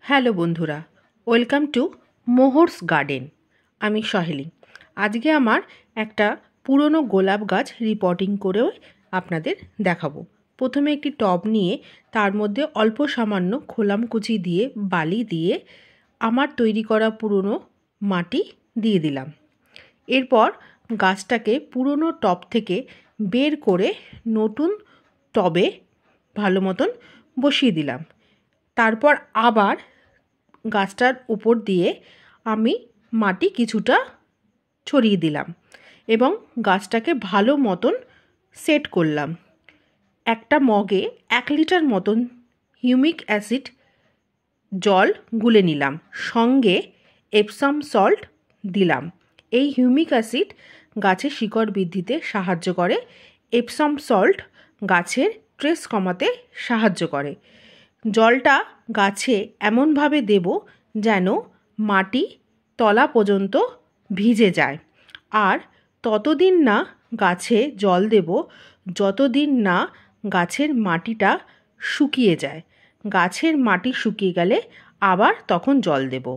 Hello বন্ধুরা, welcome to মোহরস garden. আমি সহেলি। আজকে আমার একটা পুরনো গোলাপ গাছ রিপোর্টিং করেও আপনাদের দেখাবো। প্রথমে একটি টব নিয়ে তার মধ্যে অল্প সামান্য খোলামকুচি দিয়ে বালি দিয়ে আমার তৈরি করা পুরনো মাটি দিয়ে দিলাম। এরপর গাছটাকে পুরনো টব থেকে বের করে নতুন টবে ভালো মতন বসিয়ে দিলাম। তারপর আবার গাছটার উপর দিয়ে আমি মাটি কিছুটা ছড়িয়ে দিলাম এবং গাছটাকে ভালো মতন সেট করলাম। একটা মগে 1 লিটার মতন হিউমিক অ্যাসিড জল গুলে নিলাম, সঙ্গে এপসাম সল্ট দিলাম। এই হিউমিক অ্যাসিড গাছের শিকড় বৃদ্ধিতে সাহায্য করে। এপসাম সল্ট গাছের স্ট্রেস কমাতে সাহায্য করে। জলটা গাছে এমনভাবে দেব যেন মাটি তলা পর্যন্ত ভিজে যায়, আর ততদিন না গাছে জল দেব যতদিন না গাছের মাটিটা শুকিয়ে যায়। গাছের মাটি শুকিয়ে গেলে আবার তখন জল দেব।